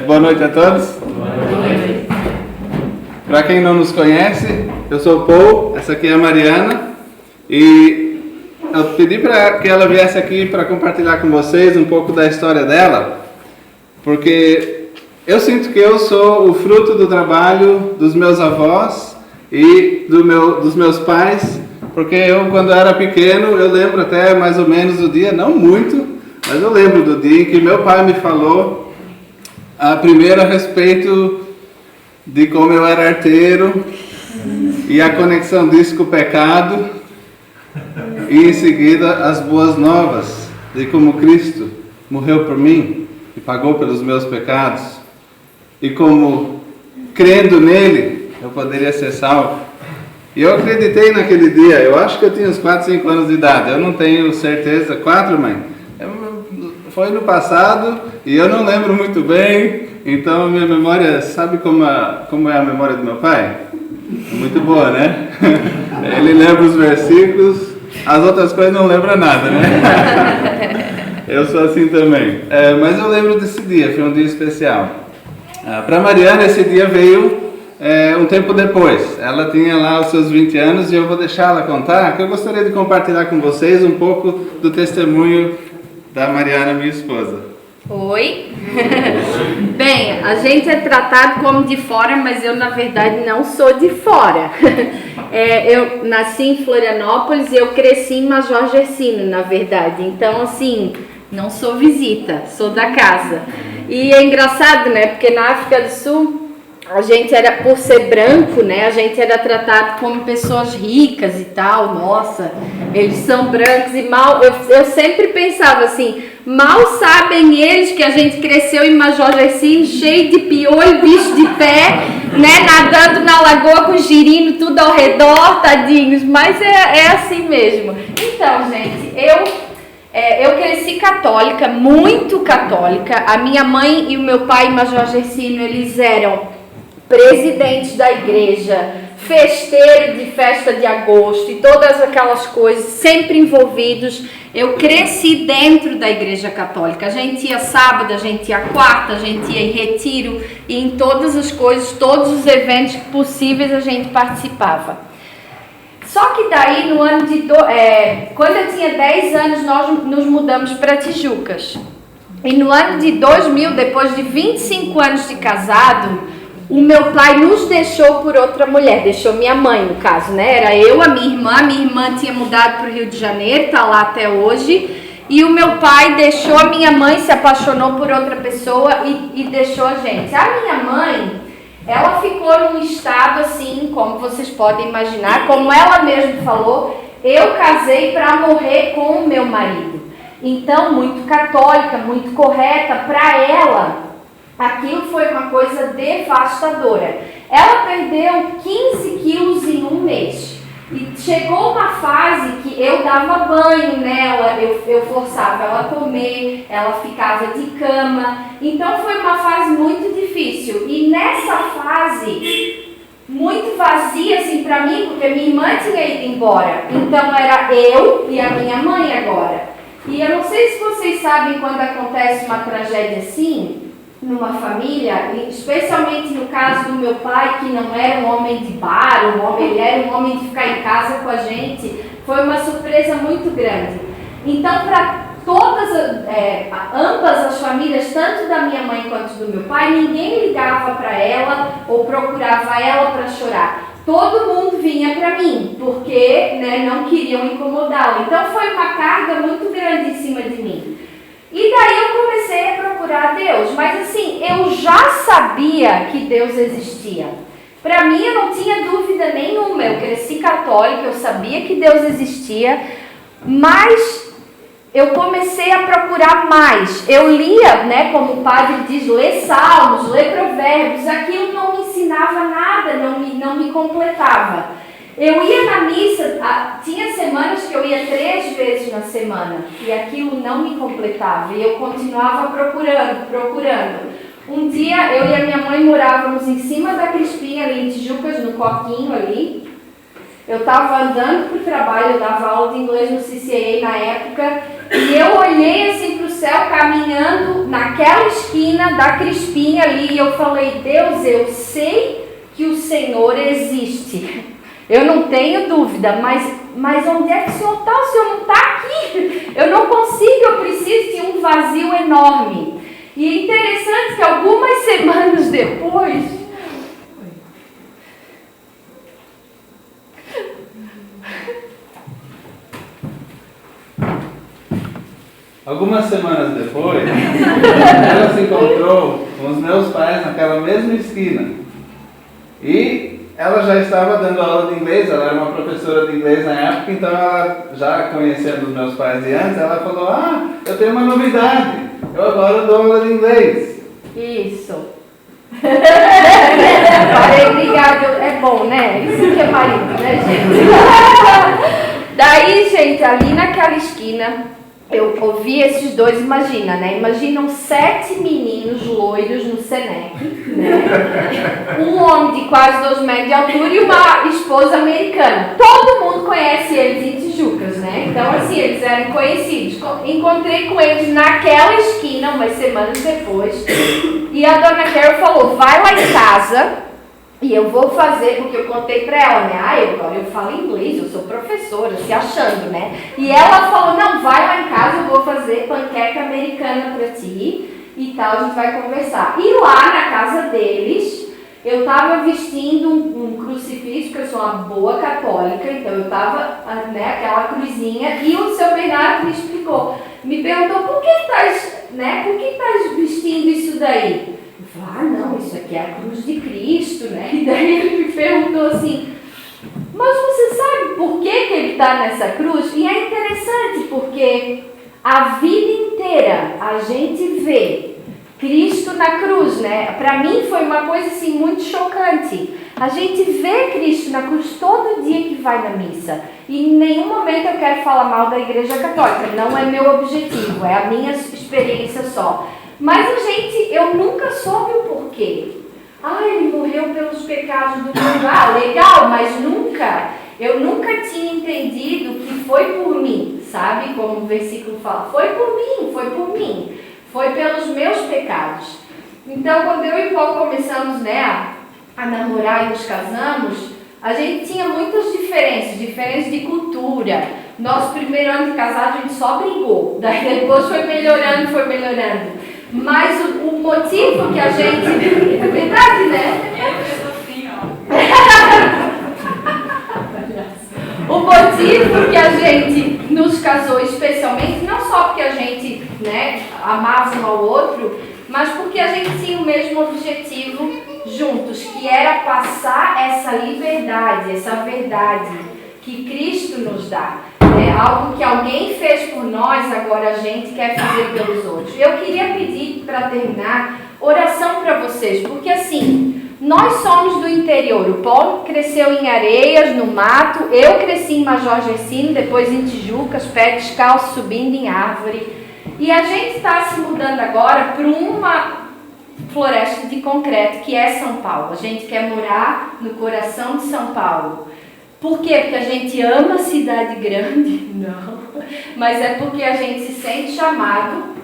Boa noite a todos. Para quem não nos conhece, eu sou o Paul, essa aqui é a Mariana e eu pedi para que ela viesse aqui para compartilhar com vocês um pouco da história dela, porque eu sinto que eu sou o fruto do trabalho dos meus avós e dos meus pais, porque eu, quando era pequeno, eu lembro até mais ou menos do dia, não muito, mas eu lembro do dia em que meu pai me falou primeiro a respeito de como eu era arteiro e a conexão disso com o pecado, e em seguida as boas novas de como Cristo morreu por mim e pagou pelos meus pecados, e como crendo nele eu poderia ser salvo. E eu acreditei naquele dia. Eu acho que eu tinha uns 4, 5 anos de idade, eu não tenho certeza. 4, mãe? Foi no passado e eu não lembro muito bem, então minha memória, sabe como é a memória do meu pai? Muito boa, né? Ele lembra os versículos, as outras coisas não lembra nada, né? Eu sou assim também. Mas eu lembro desse dia, foi um dia especial. Para Mariana, esse dia veio um tempo depois. Ela tinha lá os seus 20 anos e eu vou deixar ela contar, que eu gostaria de compartilhar com vocês um pouco do testemunho da Mariana, minha esposa. Oi. Bem, a gente é tratado como de fora, mas eu na verdade não sou de fora. Eu nasci em Florianópolis e eu cresci em Major Gercino, na verdade. Então, assim, não sou visita, sou da casa. E é engraçado, né? Porque na África do Sul a gente era, por ser branco, né, a gente era tratado como pessoas ricas e tal. Nossa, eles são brancos e mal, eu sempre pensava assim, mal sabem eles que a gente cresceu em Major Gercino, cheio de piolho, bicho de pé, né, nadando na lagoa com girino tudo ao redor, tadinhos, mas é assim mesmo. Então, gente, eu cresci católica, muito católica. A minha mãe e o meu pai em Major Gercino, eles eram presidentes da igreja, festeiro de festa de agosto e todas aquelas coisas, sempre envolvidos. Eu cresci dentro da igreja católica. A gente ia sábado, a gente ia quarta, a gente ia em retiro, e em todas as coisas, todos os eventos possíveis a gente participava. Só que daí, no ano de quando eu tinha 10 anos, nós nos mudamos para Tijucas. E no ano de 2000, depois de 25 anos de casado, o meu pai nos deixou por outra mulher, deixou minha mãe, no caso, né? Era eu, a minha irmã tinha mudado para o Rio de Janeiro, tá lá até hoje, e o meu pai deixou a minha mãe, se apaixonou por outra pessoa e deixou a gente. A minha mãe, ela ficou num estado assim, como vocês podem imaginar, como ela mesma falou, eu casei para morrer com o meu marido. Então, muito católica, muito correta, para ela aquilo foi uma coisa devastadora. Ela perdeu 15 quilos em um mês. E chegou uma fase que eu dava banho nela, eu forçava ela a comer, ela ficava de cama. Então foi uma fase muito difícil. E nessa fase, muito vazia assim para mim, porque minha irmã tinha ido embora. Então era eu e a minha mãe agora. E eu não sei se vocês sabem quando acontece uma tragédia assim, numa família, especialmente no caso do meu pai, que não era um homem de bar, ele era um homem de ficar em casa com a gente, foi uma surpresa muito grande. Então, para ambas as famílias, tanto da minha mãe quanto do meu pai, ninguém ligava para ela ou procurava ela para chorar. Todo mundo vinha para mim, porque não queriam incomodá-la. Então, foi uma carga muito grande em cima de mim. E daí eu comecei a procurar Deus, mas assim, eu já sabia que Deus existia. Para mim eu não tinha dúvida nenhuma, eu cresci católica, eu sabia que Deus existia, mas eu comecei a procurar mais. Eu lia, como o padre diz, ler salmos, ler provérbios, aquilo não me ensinava nada, não me completava. Eu ia na missa, tinha semanas que eu ia 3 vezes na semana e aquilo não me completava e eu continuava procurando. Um dia eu e a minha mãe morávamos em cima da Crispinha, ali em Tijucas, no Coquinho ali. Eu estava andando para o trabalho, eu dava aula de inglês no CCA na época E eu olhei assim para o céu, caminhando naquela esquina da Crispinha ali, e eu falei, Deus, eu sei que o Senhor existe. Eu não tenho dúvida, mas onde é que o Senhor está? O Senhor não está aqui. Eu não consigo, eu preciso de um vazio enorme. E é interessante que algumas semanas depois, ela se encontrou com os meus pais naquela mesma esquina. E ela já estava dando aula de inglês, ela era uma professora de inglês na época, então ela, já conhecendo os meus pais de antes, ela falou, eu tenho uma novidade, eu agora dou aula de inglês. Isso. Falei, obrigada, é bom, né? Isso que é marido, né, gente? Daí, gente, ali naquela esquina, eu ouvi esses dois, imagina, né? Imaginam 7 meninos loiros no Senec, né? Um homem de quase 2 metros de altura e uma esposa americana. Todo mundo conhece eles em Tijucas, né? Então, assim, eles eram conhecidos. Encontrei com eles naquela esquina, umas semanas depois, e a dona Carol falou, vai lá em casa e eu vou fazer, porque eu contei pra ela, né? Agora eu falo inglês, eu sou professora, se achando, né? E ela falou, não, vai lá em casa, eu vou fazer panqueca americana pra ti e tal, a gente vai conversar. E lá na casa deles, eu tava vestindo um crucifixo, porque eu sou uma boa católica, então eu tava, né, aquela cruzinha, e o seu Bernardo me explicou, me perguntou, por que estás vestindo isso daí? Eu falei, não, isso aqui é a cruz de Cristo, né? E daí ele me perguntou assim, mas você sabe por que ele está nessa cruz? E é interessante, porque a vida inteira a gente vê Cristo na cruz, né? Para mim foi uma coisa assim muito chocante. A gente vê Cristo na cruz todo dia que vai na missa. E em nenhum momento eu quero falar mal da Igreja Católica, não é meu objetivo, é a minha experiência só. Mas eu nunca soube o porquê. Ele morreu pelos pecados do mundo. Legal, mas eu nunca tinha entendido que foi por mim, sabe? Como o versículo fala, foi por mim, foi pelos meus pecados. Então, quando eu e o Paulo começamos, né, a namorar e nos casamos, a gente tinha muitas diferenças de cultura. Nosso primeiro ano de casado a gente só brigou, daí depois foi melhorando. Mas o motivo que a gente... É verdade, né? O motivo que a gente nos casou especialmente, não só porque a gente, né, amava um ao outro, mas porque a gente tinha o mesmo objetivo juntos, que era passar essa liberdade, essa verdade que Cristo nos dá. É algo que alguém fez por nós, agora a gente quer fazer pelos outros. Eu queria pedir, para terminar, oração para vocês, porque assim, nós somos do interior. O Paulo cresceu em Areias, no mato, eu cresci em Major Gercino, depois em Tijucas, pé descalço, subindo em árvore. E a gente está se mudando agora para uma floresta de concreto, que é São Paulo. A gente quer morar no coração de São Paulo. Por quê? Porque a gente ama a cidade grande? Não. Mas é porque a gente se sente chamado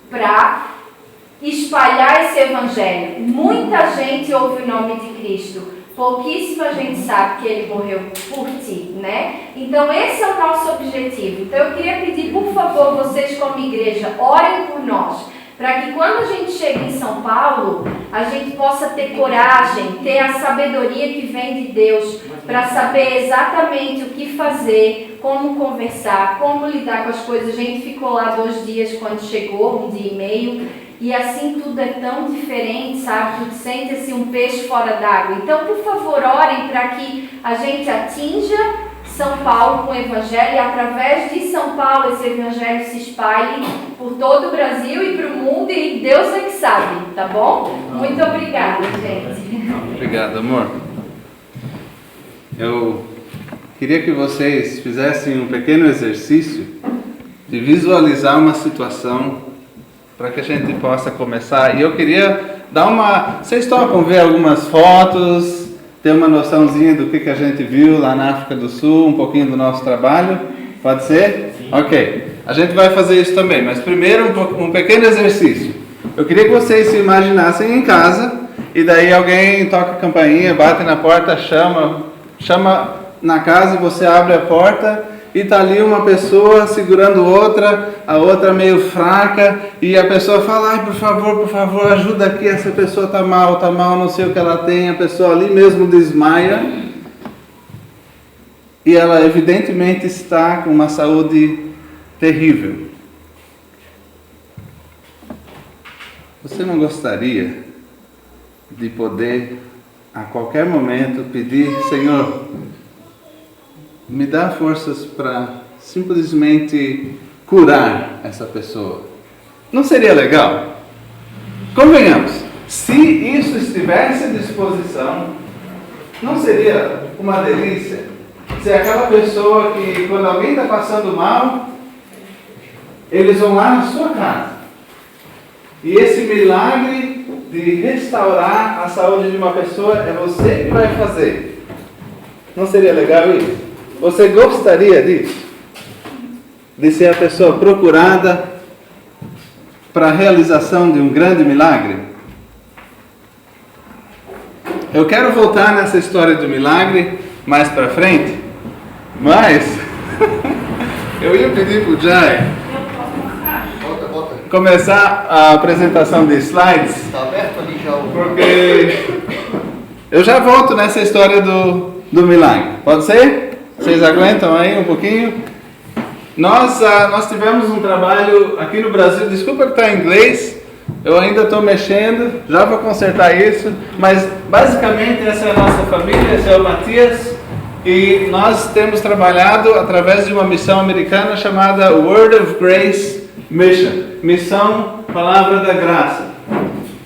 para espalhar esse evangelho. Muita gente ouve o nome de Cristo. Pouquíssima gente sabe que Ele morreu por ti, né? Então esse é o nosso objetivo. Então eu queria pedir, por favor, vocês como igreja, orem por nós. Para que quando a gente chega em São Paulo, a gente possa ter coragem, ter a sabedoria que vem de Deus, para saber exatamente o que fazer, como conversar, como lidar com as coisas. A gente ficou lá 2 dias quando chegou, 1 dia e meio, e assim tudo é tão diferente, sabe? Tu sente assim um peixe fora d'água. Então, por favor, orem para que a gente atinja São Paulo com o Evangelho, e através de São Paulo esse Evangelho se espalhe por todo o Brasil e para o mundo, e Deus é que sabe, tá bom? Muito obrigada, gente. Obrigado, amor. Eu queria que vocês fizessem um pequeno exercício de visualizar uma situação para que a gente possa começar. E eu queria dar uma... Vocês topam ver algumas fotos, ter uma noçãozinha do que a gente viu lá na África do Sul, um pouquinho do nosso trabalho? Pode ser? Sim. Ok. a gente vai fazer isso também, mas primeiro um pequeno exercício. Eu queria que vocês se imaginassem em casa, e daí alguém toca a campainha, bate na porta, chama na casa, e você abre a porta, e tá ali uma pessoa segurando outra, a outra meio fraca, e a pessoa fala, ai, por favor, ajuda aqui, essa pessoa tá mal, não sei o que ela tem, a pessoa ali mesmo desmaia, e ela evidentemente está com uma saúde terrível. Você não gostaria de poder, a qualquer momento, pedir, Senhor, me dá forças para simplesmente curar essa pessoa? Não seria legal? Convenhamos, se isso estivesse à disposição, não seria uma delícia? Se aquela pessoa que, quando alguém está passando mal, eles vão lá na sua casa. E esse milagre de restaurar a saúde de uma pessoa é você que vai fazer. Não seria legal isso? Você gostaria disso? De ser a pessoa procurada para a realização de um grande milagre? Eu quero voltar nessa história do milagre mais para frente, mas eu ia pedir para o Jai começar a apresentação de slides, Está aberto ali já o... porque eu já volto nessa história do milagre. Pode ser? Vocês aguentam aí um pouquinho? Nós tivemos um trabalho aqui no Brasil, desculpa que está em inglês, eu ainda estou mexendo, já vou consertar isso, mas basicamente essa é a nossa família, esse é o Matias, e nós temos trabalhado através de uma missão americana chamada Word of Grace Mission, Missão Palavra da Graça.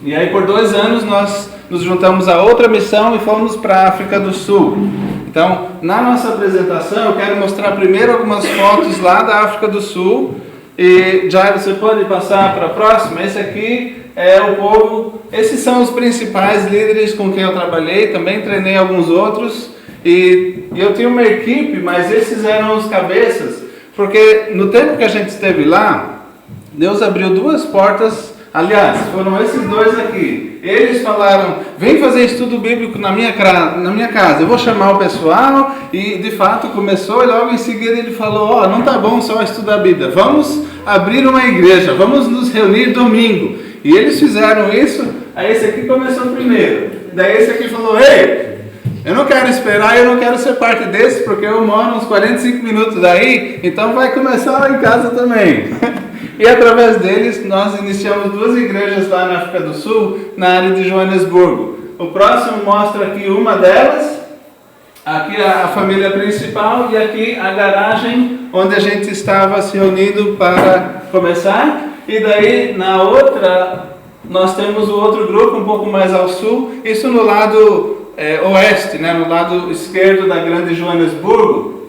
E aí por 2 anos nós nos juntamos a outra missão e fomos para a África do Sul. Então, na nossa apresentação, eu quero mostrar primeiro algumas fotos lá da África do Sul. E já você pode passar para a próxima. Esse aqui é o povo. Esses são os principais líderes com quem eu trabalhei. Também treinei alguns outros. E eu tinha uma equipe, mas esses eram os cabeças. Porque no tempo que a gente esteve lá, Deus abriu 2 portas. Aliás, foram esses 2 aqui. Eles falaram, vem fazer estudo bíblico na minha casa, eu vou chamar o pessoal. E de fato começou, e logo em seguida ele falou, não tá bom só estudar a Bíblia, vamos abrir uma igreja, vamos nos reunir domingo. E eles fizeram isso. Aí esse aqui começou primeiro. Daí esse aqui falou, ei, eu não quero esperar, eu não quero ser parte desse, porque eu moro uns 45 minutos daí, então vai começar lá em casa também. E através deles nós iniciamos 2 igrejas lá na África do Sul, na área de Joanesburgo. O próximo mostra aqui uma delas, aqui a família principal e aqui a garagem onde a gente estava se reunindo para começar. E daí na outra nós temos o outro grupo um pouco mais ao sul, isso no lado oeste, né, no lado esquerdo da grande Joanesburgo.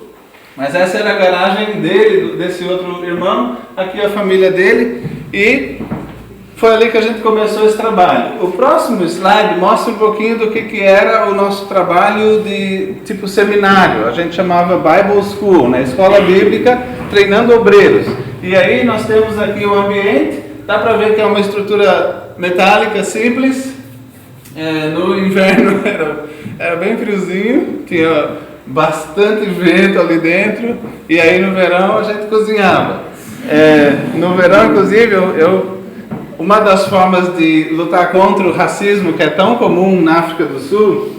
Mas essa era a garagem dele, desse outro irmão, aqui a família dele, e foi ali que a gente começou esse trabalho. O próximo slide mostra um pouquinho do que era o nosso trabalho de tipo seminário, a gente chamava Bible School, né? Escola Bíblica, treinando obreiros. E aí nós temos aqui o ambiente, dá para ver que é uma estrutura metálica simples, no inverno era bem friozinho, tinha bastante vento ali dentro, e aí no verão a gente cozinhava. No verão, inclusive, uma das formas de lutar contra o racismo que é tão comum na África do Sul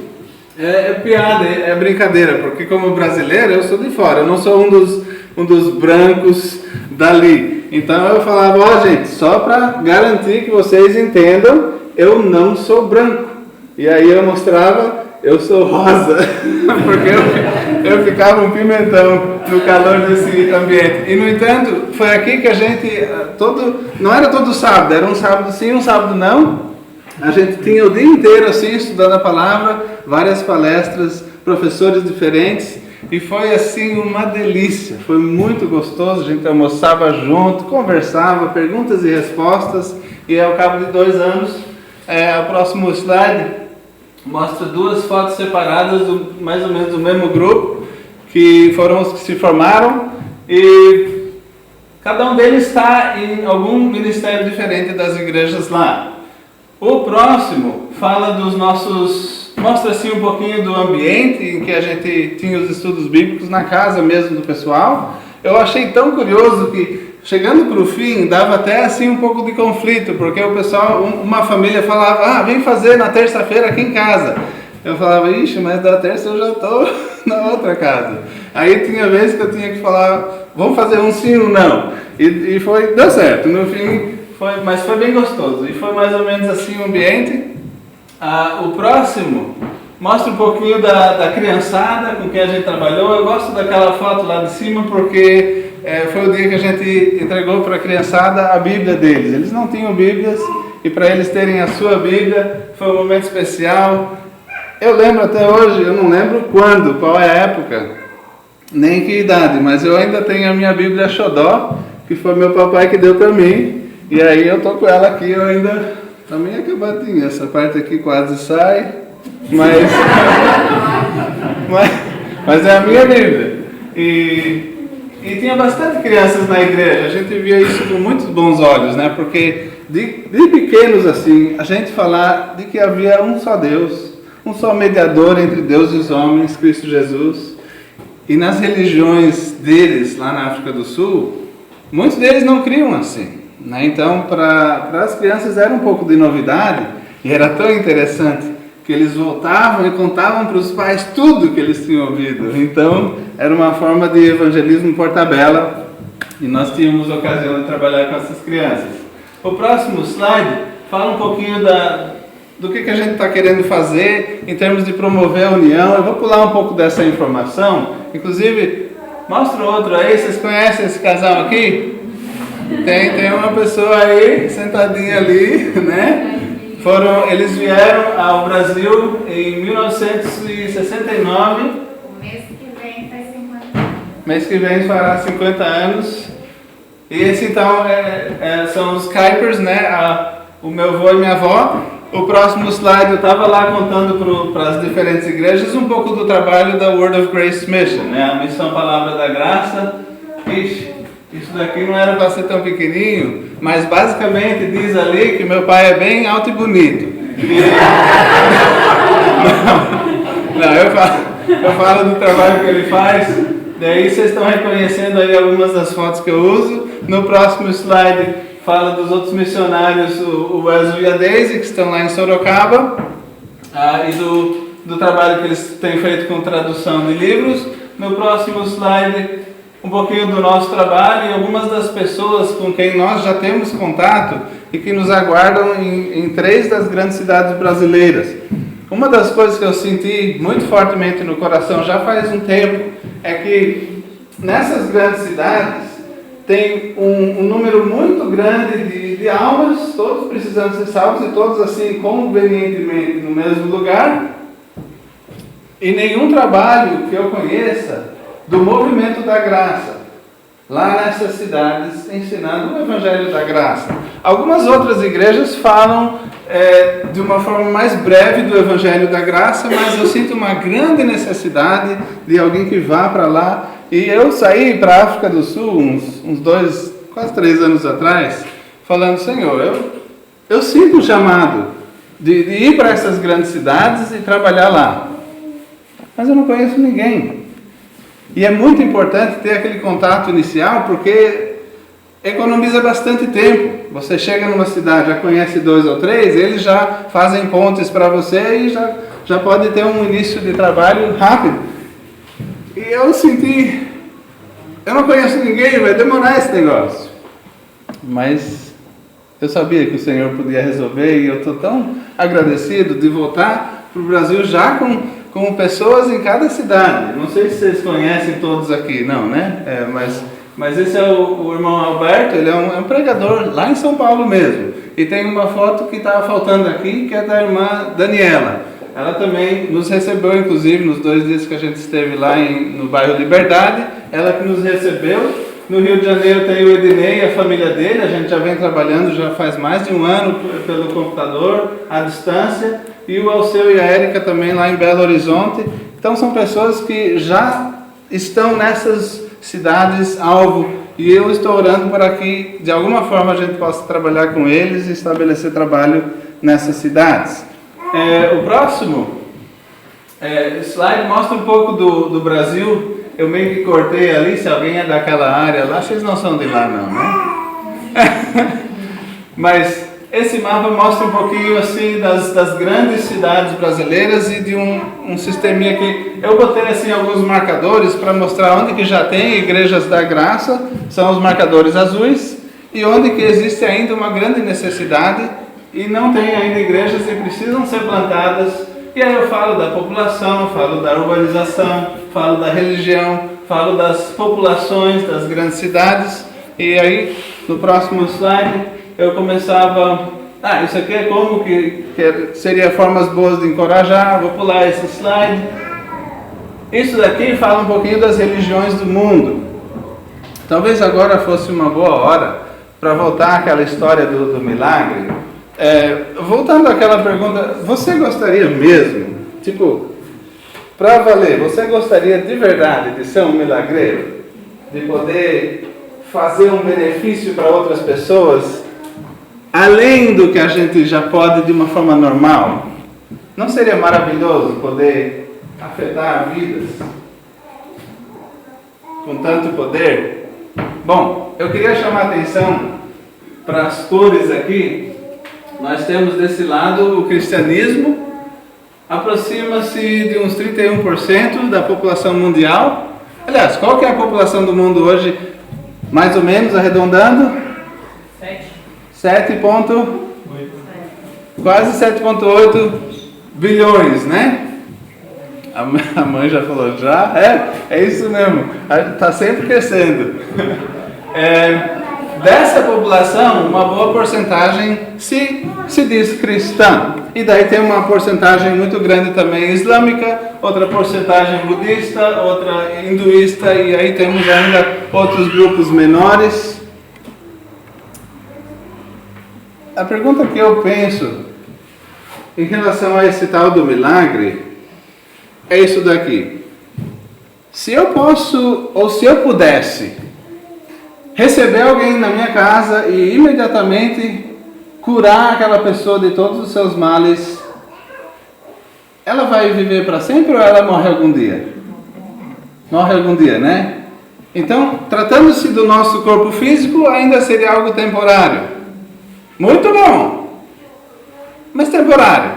é piada, é brincadeira, porque como brasileiro eu sou de fora, eu não sou um dos brancos dali. Então eu falava, gente, só para garantir que vocês entendam, eu não sou branco. E aí eu mostrava, eu sou rosa, porque eu ficava um pimentão no calor desse ambiente. E no entanto, foi aqui que a gente, não era todo sábado, era um sábado sim, um sábado não. A gente tinha o dia inteiro assim, estudando a palavra, várias palestras, professores diferentes. E foi assim uma delícia, foi muito gostoso, a gente almoçava junto, conversava, perguntas e respostas. E ao cabo de 2 anos, o próximo slide mostra 2 fotos separadas, mais ou menos do mesmo grupo, que foram os que se formaram. E Cada um deles está em algum ministério diferente das igrejas lá. O próximo fala dos nossos... Mostra assim um pouquinho do ambiente em que a gente tinha os estudos bíblicos na casa mesmo do pessoal. Eu achei tão curioso que, chegando para o fim, dava até assim um pouco de conflito, porque o pessoal, uma família falava, vem fazer na terça-feira aqui em casa. Eu falava, ixi, mas da terça eu já estou na outra casa. Aí tinha vezes que eu tinha que falar, vamos fazer um sim ou não. E deu certo, no fim, mas foi bem gostoso. E foi mais ou menos assim o ambiente. O próximo mostra um pouquinho da criançada com quem a gente trabalhou. Eu gosto daquela foto lá de cima porque foi o dia que a gente entregou para a criançada a Bíblia deles. Eles não tinham Bíblias e para eles terem a sua Bíblia foi um momento especial. Eu lembro até hoje, eu não lembro quando, qual é a época, nem que idade, mas eu ainda tenho a minha Bíblia Xodó, que foi meu papai que deu para mim. E aí eu tô com ela aqui, eu ainda... Tá meio acabadinha, essa parte aqui quase sai, mas é a minha Bíblia. E tinha bastante crianças na igreja, a gente via isso com muitos bons olhos, né? Porque de pequenos assim, a gente falar de que havia um só Deus, um só mediador entre Deus e os homens, Cristo Jesus. E nas religiões deles, lá na África do Sul, muitos deles não criam assim. Então, para as crianças era um pouco de novidade e era tão interessante que eles voltavam e contavam para os pais tudo que eles tinham ouvido. Então, era uma forma de evangelismo por tabela e nós tínhamos a ocasião de trabalhar com essas crianças. O próximo slide fala um pouquinho do que a gente está querendo fazer em termos de promover a união. Eu vou pular um pouco dessa informação, inclusive, mostra outro aí, vocês conhecem esse casal aqui? Tem uma pessoa aí, sentadinha ali, né? Eles vieram ao Brasil em 1969. O mês que vem faz 50 anos. Mês que vem fará 50 anos. E esse então são os Kuipers, né? O meu avô e minha avó. O próximo slide eu estava lá contando para as diferentes igrejas um pouco do trabalho da Word of Grace Mission, né? A missão Palavra da Graça. Ixi, isso daqui não era para ser tão pequenininho, mas basicamente diz ali que meu pai é bem alto e bonito. Eu falo do trabalho que ele faz, daí vocês estão reconhecendo aí algumas das fotos que eu uso. No próximo slide fala dos outros missionários, o Wesley e a Daisy, que estão lá em Sorocaba, e do trabalho que eles têm feito com tradução de livros. No próximo slide, um pouquinho do nosso trabalho e algumas das pessoas com quem nós já temos contato e que nos aguardam em 3 das grandes cidades brasileiras. Uma das coisas que eu senti muito fortemente no coração já faz um tempo é que nessas grandes cidades tem um número muito grande de almas, todos precisando ser salvos e todos assim convenientemente no mesmo lugar, e nenhum trabalho que eu conheça do movimento da graça, lá nessas cidades, ensinando o Evangelho da Graça. Algumas outras igrejas falam de uma forma mais breve do Evangelho da Graça, mas eu sinto uma grande necessidade de alguém que vá para lá. E eu saí para a África do Sul, uns 2, quase 3 anos atrás, falando, Senhor, eu sinto o chamado de ir para essas grandes cidades e trabalhar lá, mas eu não conheço ninguém. E é muito importante ter aquele contato inicial, porque economiza bastante tempo. Você chega numa cidade, já conhece 2 ou 3, eles já fazem pontes para você e já pode ter um início de trabalho rápido. E eu senti, eu não conheço ninguém, vai demorar esse negócio. Mas eu sabia que o Senhor podia resolver e eu estou tão agradecido de voltar para o Brasil já com pessoas em cada cidade. Não sei se vocês conhecem todos aqui, não, né? Mas esse é o irmão Alberto, ele é um pregador lá em São Paulo mesmo. E tem uma foto que estava faltando aqui, que é da irmã Daniela. Ela também nos recebeu, inclusive, nos 2 dias que a gente esteve lá no bairro Liberdade. Ela que nos recebeu. No Rio de Janeiro tem o Ednei e a família dele. A gente já vem trabalhando já faz mais de 1 ano pelo computador, à distância. E o Alceu e a Érica também lá em Belo Horizonte. Então são pessoas que já estão nessas cidades alvo e eu estou orando para que de alguma forma a gente possa trabalhar com eles e estabelecer trabalho nessas cidades. O próximo slide mostra um pouco do Brasil. Eu meio que cortei ali, se alguém é daquela área lá, vocês não são de lá não, né? Mas esse mapa mostra um pouquinho assim das grandes cidades brasileiras e de um sisteminha que eu botei assim alguns marcadores para mostrar onde que já tem igrejas da graça, são os marcadores azuis, e onde que existe ainda uma grande necessidade e não tem ainda igrejas e precisam ser plantadas. E aí eu falo da população, falo da urbanização, falo da religião, falo das populações das grandes cidades. E aí no próximo slide eu começava, isso aqui é como que seria formas boas de encorajar, vou pular esse slide. Isso daqui fala um pouquinho das religiões do mundo. Talvez agora fosse uma boa hora para voltar àquela história do milagre. Voltando àquela pergunta, você gostaria mesmo, para valer, você gostaria de verdade de ser um milagreiro? De poder fazer um benefício para outras pessoas? Além do que a gente já pode de uma forma normal? Não seria maravilhoso poder afetar vidas com tanto poder? Bom, eu queria chamar a atenção para as cores aqui. Nós temos desse lado o cristianismo, aproxima-se de uns 31% da população mundial. Aliás, qual que é a população do mundo hoje? Mais ou menos, arredondando? 7,8. Quase 7,8 bilhões, né? A mãe já falou, já? É isso mesmo, está sempre crescendo. Dessa população, uma boa porcentagem se diz cristã. E daí tem uma porcentagem muito grande também islâmica, outra porcentagem budista, outra hinduísta, e aí temos ainda outros grupos menores. A pergunta que eu penso em relação a esse tal do milagre é isso daqui. Se eu posso, ou se eu pudesse, receber alguém na minha casa e imediatamente curar aquela pessoa de todos os seus males, ela vai viver para sempre ou ela morre algum dia? Morre algum dia, né? Então, tratando-se do nosso corpo físico, ainda seria algo temporário. Muito bom, mas temporário,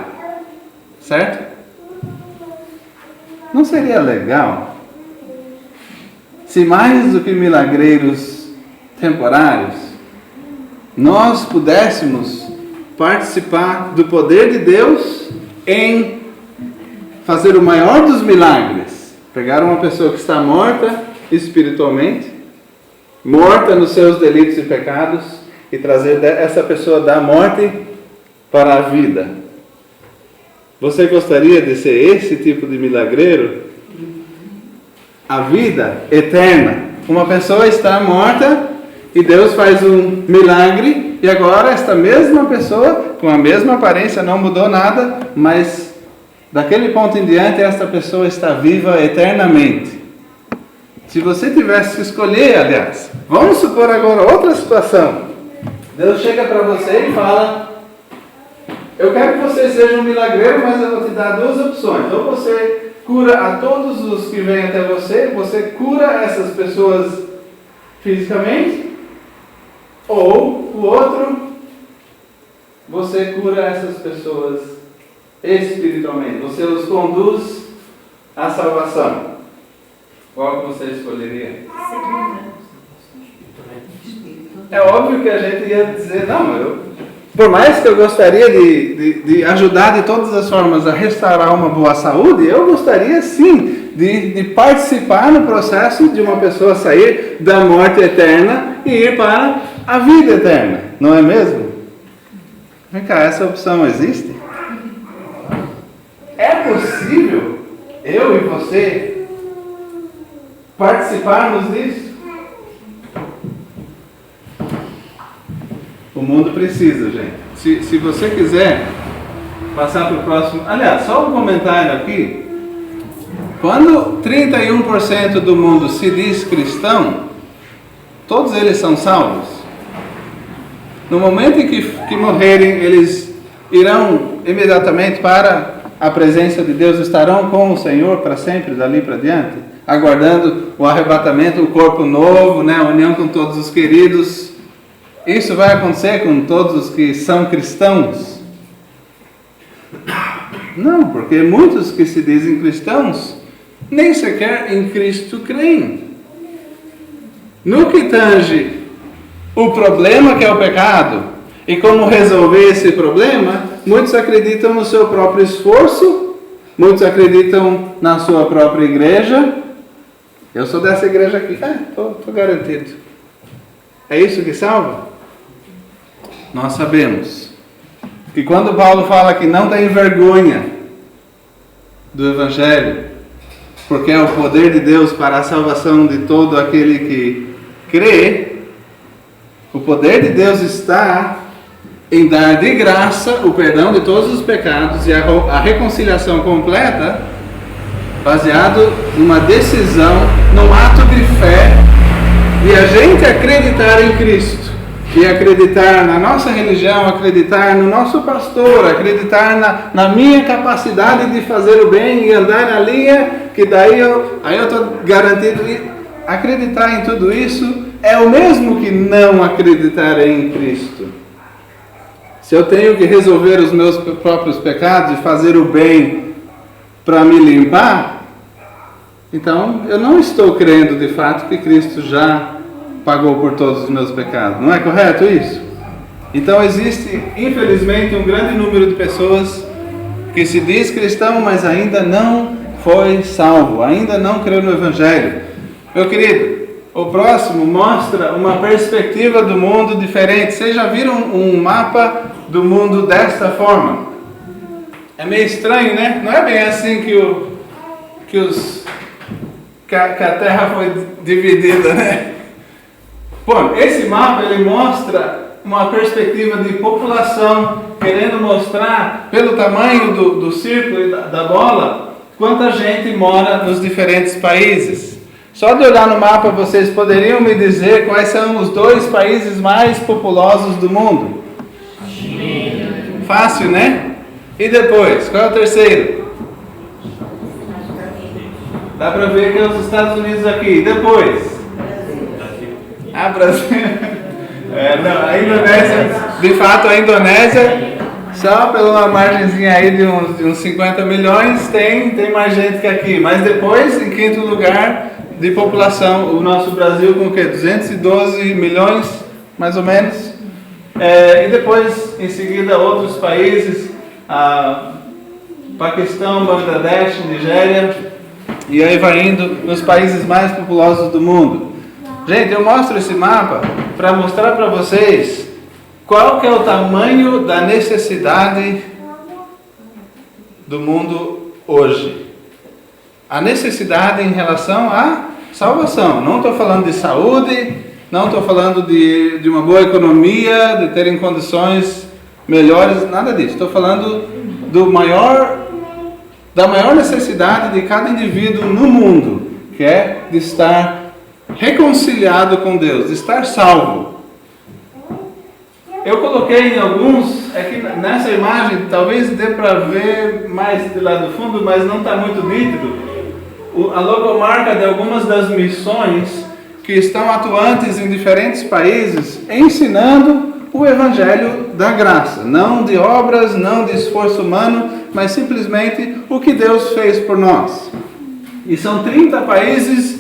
certo? Não seria legal se mais do que milagreiros temporários, nós pudéssemos participar do poder de Deus em fazer o maior dos milagres? Pegar uma pessoa que está morta espiritualmente, morta nos seus delitos e pecados, e trazer essa pessoa da morte para a vida. Você gostaria de ser esse tipo de milagreiro? A vida eterna. Uma pessoa está morta e Deus faz um milagre, e agora esta mesma pessoa, com a mesma aparência, não mudou nada, mas daquele ponto em diante esta pessoa está viva eternamente. Se você tivesse que escolher, aliás, vamos supor agora outra situação. Deus chega para você e fala: eu quero que você seja um milagreiro, mas eu vou te dar duas opções. Ou você cura a todos os que vêm até você, você cura essas pessoas fisicamente, ou o outro, você cura essas pessoas espiritualmente, você os conduz à salvação. Qual que você escolheria? É óbvio que a gente ia dizer, por mais que eu gostaria de ajudar de todas as formas a restaurar uma boa saúde, eu gostaria sim de participar no processo de uma pessoa sair da morte eterna e ir para a vida eterna, não é mesmo? Vem cá, essa opção existe? É possível eu e você participarmos disso? O mundo precisa, gente. Se você quiser passar para o próximo... Aliás, só um comentário aqui. Quando 31% do mundo se diz cristão, todos eles são salvos? No momento em que morrerem, eles irão imediatamente para a presença de Deus, estarão com o Senhor para sempre, dali para diante, aguardando o arrebatamento, o corpo novo, né, a união com todos os queridos. Isso vai acontecer com todos os que são cristãos? Não, porque muitos que se dizem cristãos nem sequer em Cristo creem. No que tange o problema que é o pecado e como resolver esse problema, muitos acreditam no seu próprio esforço, muitos acreditam na sua própria igreja. Eu sou dessa igreja aqui, estou garantido. É isso que salva? Nós sabemos que quando Paulo fala que não tem vergonha do Evangelho, porque é o poder de Deus para a salvação de todo aquele que crê, o poder de Deus está em dar de graça o perdão de todos os pecados e a reconciliação completa, baseado numa decisão, num ato de fé, de a gente acreditar em Cristo, e acreditar na nossa religião, acreditar no nosso pastor, acreditar na minha capacidade de fazer o bem e andar na linha, que daí eu estou garantido. Acreditar em tudo isso é o mesmo que não acreditar em Cristo. Se eu tenho que resolver os meus próprios pecados e fazer o bem para me limpar, então eu não estou crendo de fato que Cristo já pagou por todos os meus pecados. Não é correto isso? Então existe, infelizmente, um grande número de pessoas que se diz cristão, mas ainda não foi salvo, ainda não creu no Evangelho. Meu querido, o próximo mostra uma perspectiva do mundo diferente. Vocês já viram um mapa do mundo desta forma? É meio estranho, né? Não é bem assim que a Terra foi dividida, né? Bom, esse mapa ele mostra uma perspectiva de população, querendo mostrar pelo tamanho do círculo e da bola quanta gente mora nos diferentes países. Só de olhar no mapa vocês poderiam me dizer quais são os 2 países mais populosos do mundo? Fácil, né? E depois, qual é o terceiro? Dá para ver que é os Estados Unidos aqui. Depois? Brasil. Não, a Indonésia, de fato a Indonésia, só pela margenzinha aí de uns 50 milhões, tem mais gente que aqui. Mas depois, em quinto lugar de população, o nosso Brasil com o quê? 212 milhões, mais ou menos. E depois, em seguida, outros países, Paquistão, Bangladesh, Nigéria, e aí vai indo nos países mais populosos do mundo. Gente, eu mostro esse mapa para mostrar para vocês qual que é o tamanho da necessidade do mundo hoje. A necessidade em relação à salvação. Não estou falando de saúde, não estou falando de uma boa economia, de terem condições melhores, nada disso. Estou falando da maior necessidade de cada indivíduo no mundo, que é de estar reconciliado com Deus, de estar salvo. Eu coloquei em alguns, aqui nessa imagem, talvez dê para ver mais de lá do fundo, mas não está muito nítido, a logomarca de algumas das missões que estão atuantes em diferentes países, ensinando o Evangelho da graça, não de obras, não de esforço humano, mas simplesmente o que Deus fez por nós. E são 30 países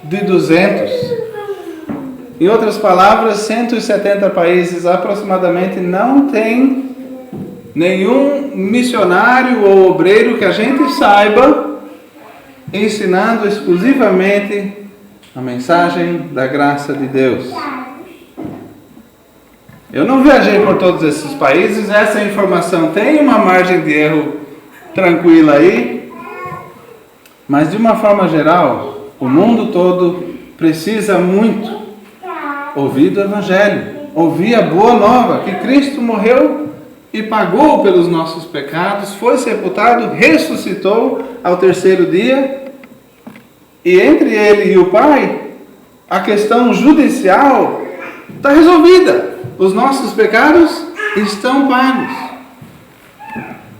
de 200. Em outras palavras, 170 países aproximadamente não tem nenhum missionário ou obreiro que a gente saiba ensinando exclusivamente a mensagem da graça de Deus. Eu não viajei por todos esses países, essa informação tem uma margem de erro tranquila aí, mas de uma forma geral, o mundo todo precisa muito ouvir do Evangelho, ouvir a boa nova, que Cristo morreu e pagou pelos nossos pecados, foi sepultado, ressuscitou ao terceiro dia, e entre ele e o Pai a questão judicial está resolvida. Os nossos pecados estão pagos.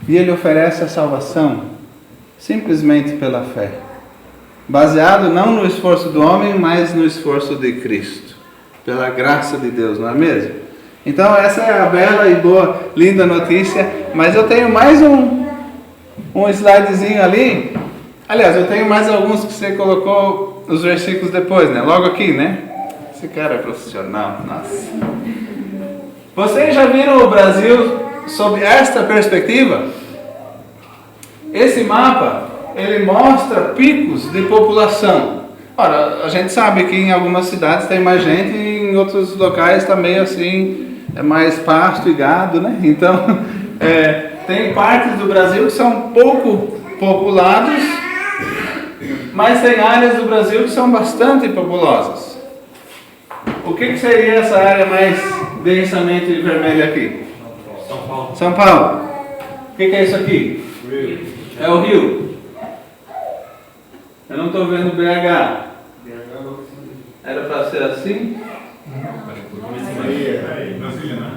E Ele oferece a salvação simplesmente pela fé, baseado não no esforço do homem, mas no esforço de Cristo, pela graça de Deus, não é mesmo? Então essa é a bela e boa, linda notícia. Mas eu tenho mais um slidezinho ali. Aliás, eu tenho mais alguns que você colocou os versículos depois, né? Logo aqui, né? Esse cara é profissional, nossa. Vocês já viram o Brasil sob esta perspectiva? Esse mapa, ele mostra picos de população. Ora, a gente sabe que em algumas cidades tem mais gente e em outros locais está meio assim, é mais pasto e gado, né? Então, tem partes do Brasil que são pouco populados, mas tem áreas do Brasil que são bastante populosas. O que seria essa área mais densamente vermelha aqui? São Paulo. São Paulo. O que é isso aqui? Rio. É o Rio. Eu não estou vendo BH. Era para ser assim?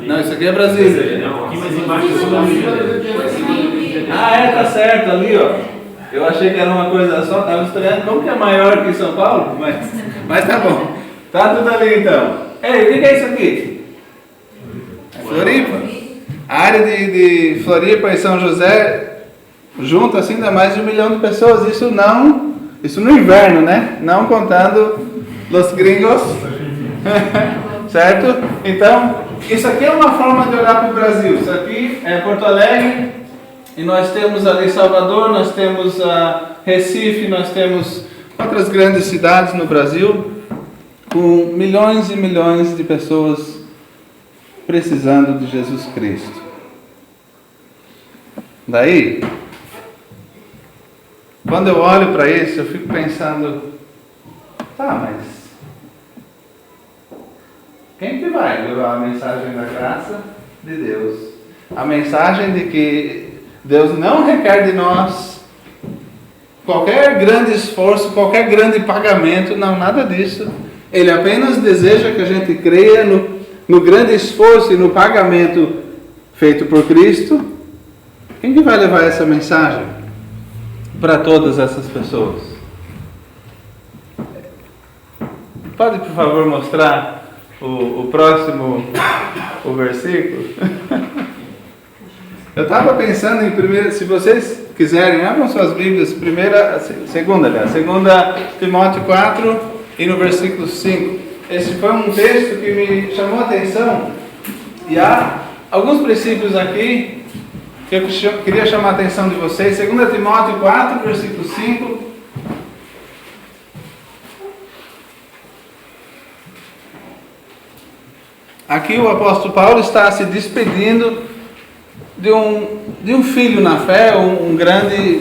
Não, isso aqui é Brasília. Não, aqui mais embaixo é São Rio. Ah, tá certo, ali, ó. Eu achei que era uma coisa só, estava estranhando como que é maior que São Paulo, mas tá bom. Tá tudo ali então. Ei, o que é isso aqui? É Floripa. A área de Floripa e São José, junto assim, dá mais de 1 milhão de pessoas. Isso no inverno, né? Não contando os gringos. Certo? Então, isso aqui é uma forma de olhar para o Brasil. Isso aqui é Porto Alegre, e nós temos ali Salvador, nós temos Recife, nós temos outras grandes cidades no Brasil, com milhões e milhões de pessoas precisando de Jesus Cristo. Daí, quando eu olho para isso, eu fico pensando, mas quem que vai levar a mensagem da graça de Deus? A mensagem de que Deus não requer de nós qualquer grande esforço, qualquer grande pagamento, não, nada disso. Ele apenas deseja que a gente creia no grande esforço e no pagamento feito por Cristo. Quem que vai levar essa mensagem para todas essas pessoas? Pode, por favor, mostrar o próximo versículo? Eu estava pensando em primeiro, se vocês quiserem, abram suas Bíblias, segunda Timóteo 4 e no versículo 5. Esse foi um texto que me chamou a atenção e há alguns princípios aqui que eu queria chamar a atenção de vocês. 2 Timóteo 4, versículo 5. Aqui o apóstolo Paulo está se despedindo de um filho na fé, um grande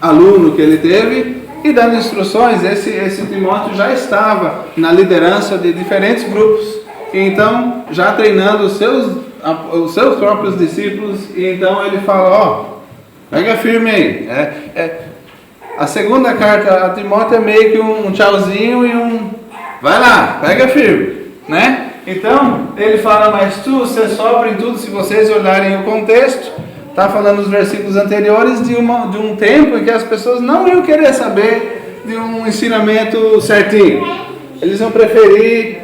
aluno que ele teve, e dando instruções. Esse Timóteo já estava na liderança de diferentes grupos, e então já treinando os seus próprios discípulos, e então ele fala, pega firme aí. A segunda carta a Timóteo é meio que um tchauzinho e vai lá, pega firme, né? Então, ele fala, mas tu, ser sóbrio em tudo. Se vocês olharem o contexto, está falando nos versículos anteriores de um tempo em que as pessoas não iam querer saber de um ensinamento certinho. Eles vão preferir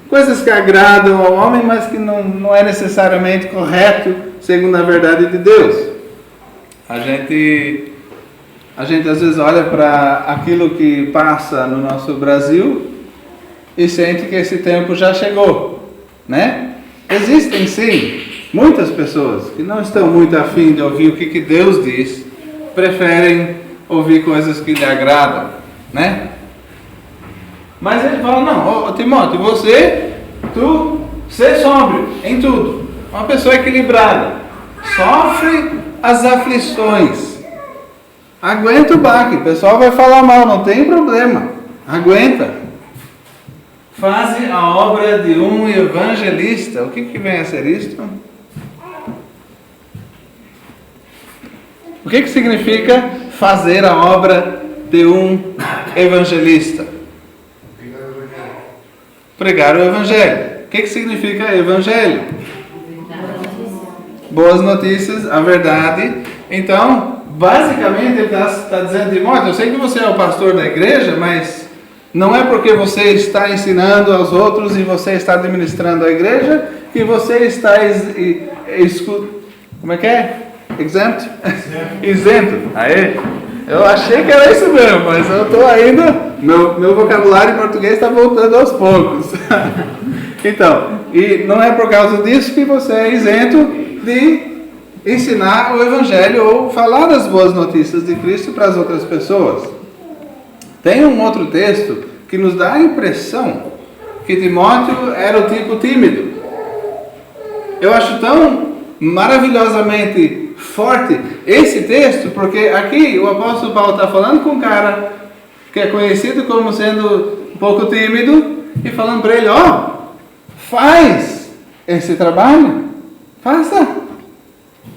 coisas que agradam ao homem, mas que não é necessariamente correto segundo a verdade de Deus. A gente às vezes olha para aquilo que passa no nosso Brasil e sente que esse tempo já chegou, né? Existem sim muitas pessoas que não estão muito afim de ouvir o que Deus diz, preferem ouvir coisas que lhe agradam, né? Mas ele fala, não, Timóteo, tu ser sóbrio em tudo, uma pessoa equilibrada, sofre as aflições, aguenta o baque, o pessoal vai falar mal, não tem problema, aguenta. Faze a obra de um evangelista. O que vem a ser isto? O que significa fazer a obra de um evangelista? pregar o Evangelho. O que significa Evangelho? Boas notícias, a verdade. Então, basicamente, ele está dizendo, Timóteo, eu sei que você é o pastor da igreja, mas não é porque você está ensinando aos outros e você está administrando a igreja que você está como é que é? Exempt? Isento. Aê! Eu achei que era isso mesmo, mas eu estou ainda... Meu vocabulário em português está voltando aos poucos. Então, e não é por causa disso que você é isento de ensinar o Evangelho ou falar das boas notícias de Cristo para as outras pessoas. Tem um outro texto que nos dá a impressão que Timóteo era o tipo tímido. Eu acho tão maravilhosamente forte esse texto, porque aqui o apóstolo Paulo está falando com um cara que é conhecido como sendo um pouco tímido e falando para ele, faz esse trabalho, faça.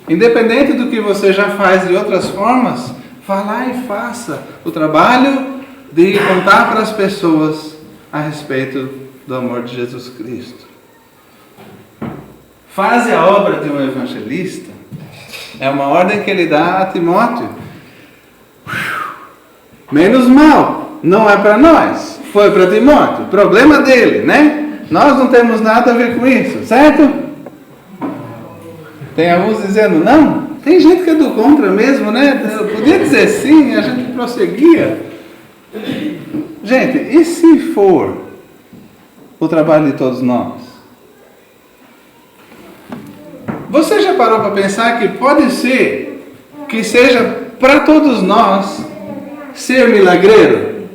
Independente do que você já faz de outras formas, vá lá e faça o trabalho de contar para as pessoas a respeito do amor de Jesus Cristo. Faze a obra de um evangelista é uma ordem que ele dá a Timóteo. Menos mal, não é para nós, foi para Timóteo, problema dele, né? Nós não temos nada a ver com isso, certo? Tem alguns dizendo não, tem gente que é do contra mesmo, né? Eu podia dizer sim, a gente prosseguia. Gente, e se for o trabalho de todos nós? Você já parou para pensar que pode ser que seja para todos nós ser milagreiro?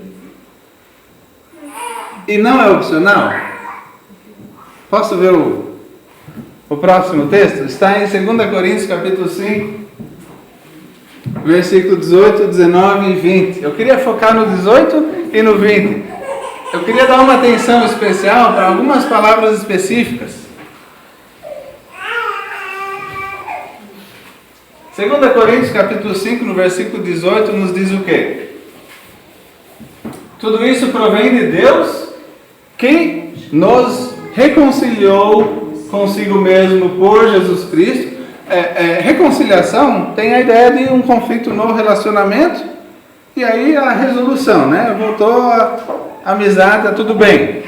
E não é opcional? Posso ver o próximo texto? Está em 2 Coríntios capítulo 5, versículo 18, 19 e 20. Eu queria focar no 18 e no 20. Eu queria dar uma atenção especial para algumas palavras específicas. 2 Coríntios capítulo 5, no versículo 18, nos diz o quê? Tudo isso provém de Deus, que nos reconciliou consigo mesmo por Jesus Cristo. Reconciliação tem a ideia de um conflito no relacionamento, e aí a resolução, né? Voltou a amizade, tá tudo bem.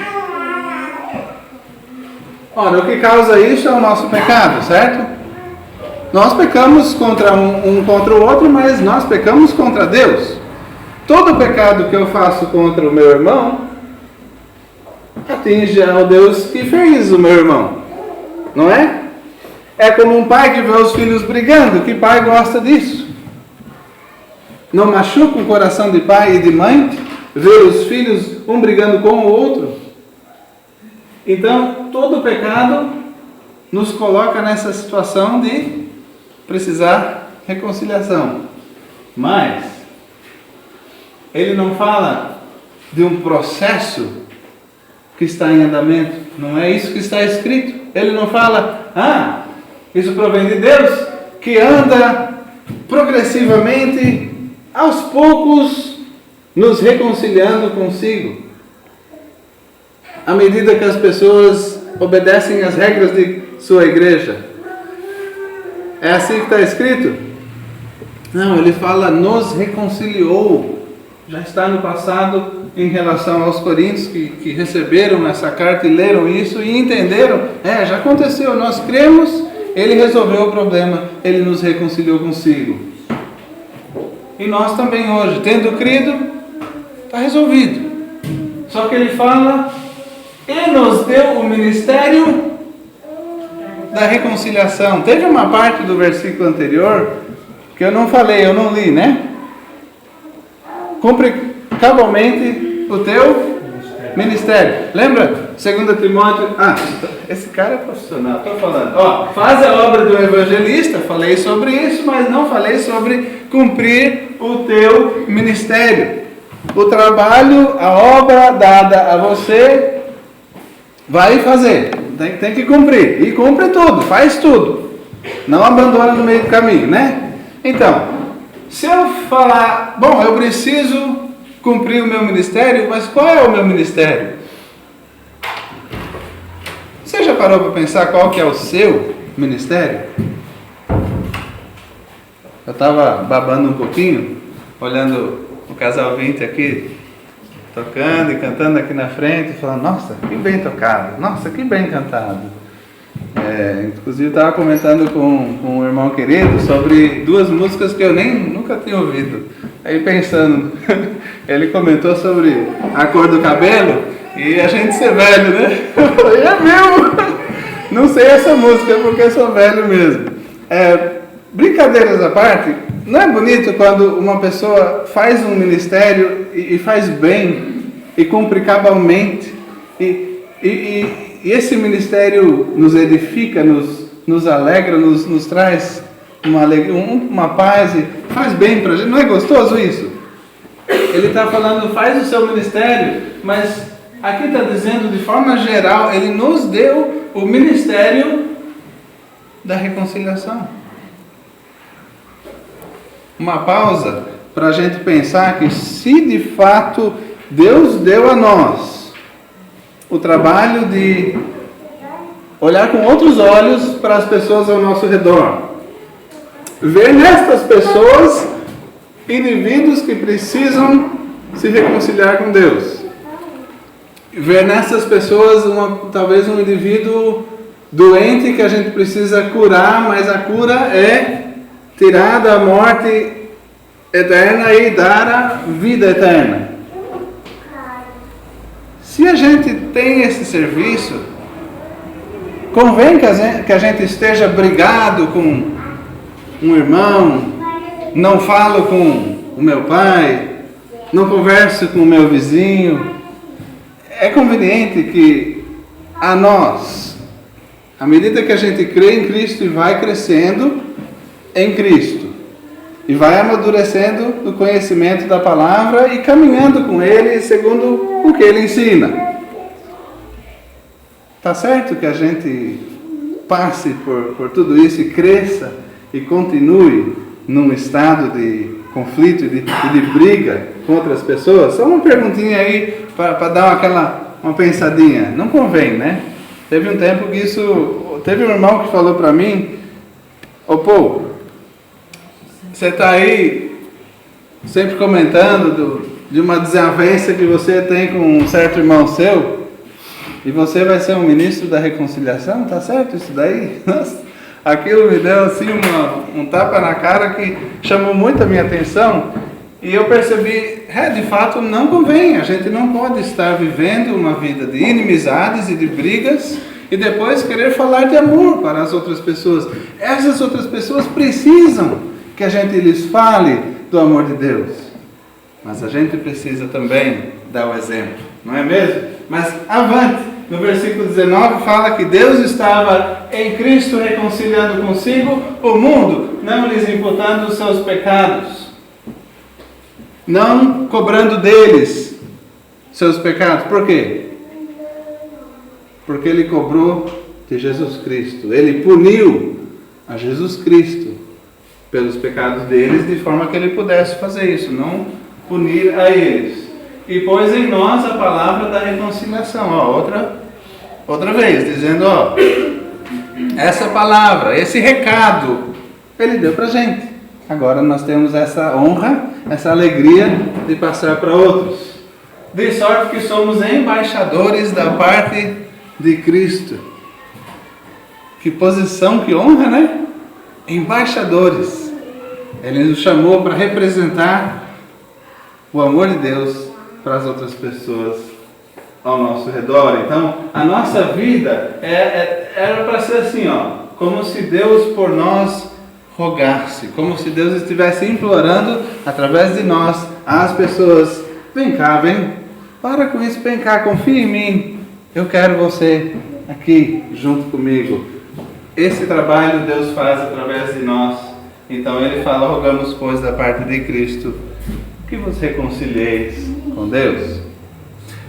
Ora, o que causa isso é o nosso pecado, certo? Nós pecamos contra um contra o outro, mas nós pecamos contra Deus. Todo pecado que eu faço contra o meu irmão atinge ao Deus que fez o meu irmão, não é? É como um pai que vê os filhos brigando. Que pai gosta disso? Não machuca o coração de pai e de mãe ver os filhos um brigando com o outro? Então, todo pecado nos coloca nessa situação de precisar reconciliação. Mas ele não fala de um processo que está em andamento. Não é isso que está escrito. Ele não fala, isso provém de Deus, que anda progressivamente, aos poucos, nos reconciliando consigo. À medida que as pessoas obedecem às regras de sua igreja. É assim que está escrito? Não, ele fala, nos reconciliou. Já está no passado em relação aos coríntios que receberam essa carta e leram isso e entenderam. Já aconteceu, nós cremos, ele resolveu o problema, ele nos reconciliou consigo. E nós também hoje, tendo crido, está resolvido. Só que ele fala, e nos deu o ministério da reconciliação. Teve uma parte do versículo anterior que eu não falei, eu não li, né? Cumpre cabalmente o teu ministério. Lembra? 2 Timóteo. Esse cara é profissional, estou falando. Faz a obra do evangelista. Falei sobre isso, mas não falei sobre cumprir o teu ministério. O trabalho, a obra dada a você, vai fazer. Tem que cumprir. E cumpre tudo, faz tudo. Não abandona no meio do caminho, né? Então, se eu falar, eu preciso cumprir o meu ministério, mas qual é o meu ministério? parou para pensar qual que é o seu ministério? Eu estava babando um pouquinho, olhando o casal 20 aqui, tocando e cantando aqui na frente, falando, nossa, que bem tocado, nossa, que bem cantado. Inclusive estava comentando com um irmão querido sobre duas músicas que eu nunca tinha ouvido. Aí pensando, ele comentou sobre a cor do cabelo e a gente ser velho, né? Eu falei, é mesmo? Não sei essa música porque eu sou velho mesmo. Brincadeiras à parte, não é bonito quando uma pessoa faz um ministério e faz bem e cumpre cabalmente e esse ministério nos edifica, nos alegra, nos traz uma alegria, uma paz e faz bem pra gente. Não é gostoso isso? Ele está falando, faz o seu ministério, mas aqui está dizendo de forma geral, ele nos deu o ministério da reconciliação. Uma pausa para a gente pensar que se de fato Deus deu a nós o trabalho de olhar com outros olhos para as pessoas ao nosso redor, ver nestas pessoas indivíduos que precisam se reconciliar com Deus, ver nessas pessoas talvez um indivíduo doente que a gente precisa curar, mas a cura é tirar da morte eterna e dar a vida eterna. Se a gente tem esse serviço, convém que a gente esteja brigado com um irmão, não falo com o meu pai, não converso com o meu vizinho. É conveniente que a nós, à medida que a gente crê em Cristo e vai crescendo em Cristo, e vai amadurecendo no conhecimento da palavra e caminhando com Ele segundo o que Ele ensina. Tá certo que a gente passe por tudo isso e cresça e continue num estado de conflito e de briga com outras pessoas? Só uma perguntinha aí para dar uma pensadinha. Não convém, né? Teve um tempo que teve um irmão que falou para mim, Pô, você está aí sempre comentando de uma desavença que você tem com um certo irmão seu, e você vai ser um ministro da reconciliação, tá certo isso daí? Nossa, aquilo me deu assim um tapa na cara que chamou muito a minha atenção, e eu percebi, de fato não convém, a gente não pode estar vivendo uma vida de inimizades e de brigas, e depois querer falar de amor para as outras pessoas. Essas outras pessoas precisam que a gente lhes fale do amor de Deus. Mas a gente precisa também dar o exemplo, não é mesmo? Mas avante, no versículo 19 fala que Deus estava em Cristo reconciliando consigo o mundo, não lhes imputando os seus pecados, não cobrando deles seus pecados. Por quê? Porque Ele cobrou de Jesus Cristo. Ele puniu a Jesus Cristo pelos pecados deles, de forma que Ele pudesse fazer isso, não punir a eles. E pôs em nós a palavra da reconciliação. Outra vez, dizendo, essa palavra, esse recado, Ele deu para a gente. Agora nós temos essa honra, essa alegria de passar para outros. De sorte que somos embaixadores da parte de Cristo. Que posição, que honra, né? Embaixadores. Ele nos chamou para representar o amor de Deus para as outras pessoas ao nosso redor. Então, a nossa vida era para ser assim, como se Deus por nós rogasse, como se Deus estivesse implorando através de nós às pessoas: vem cá, para com isso, vem cá, confia em mim, eu quero você aqui junto comigo. Esse trabalho Deus faz através de nós. Então Ele fala: rogamos, pois, da parte de Cristo, que vos reconcilieis com Deus.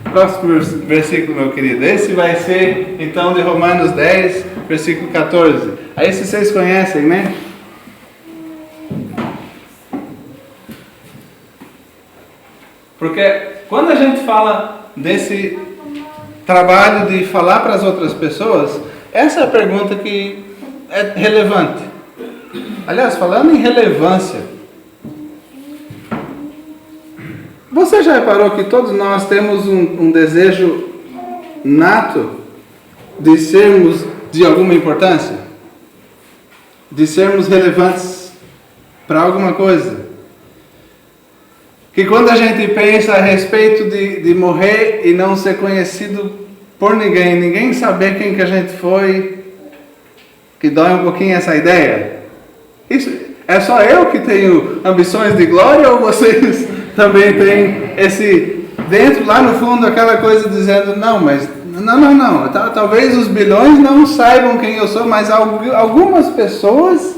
Próximo versículo, meu querido. Esse vai ser, então, de Romanos 10, versículo 14. Aí se vocês conhecem, né? Porque quando a gente fala desse trabalho de falar para as outras pessoas, Essa é a pergunta que é relevante. Aliás, falando em relevância, você já reparou que todos nós temos um desejo nato de sermos de alguma importância? De sermos relevantes para alguma coisa? Que quando a gente pensa a respeito de morrer e não ser conhecido por ninguém, ninguém saber quem que a gente foi, que dói um pouquinho essa ideia. Isso, é só eu que tenho ambições de glória ou vocês também têm esse, dentro, lá no fundo, aquela coisa dizendo, não, mas, não, talvez os bilhões não saibam quem eu sou, mas algumas pessoas,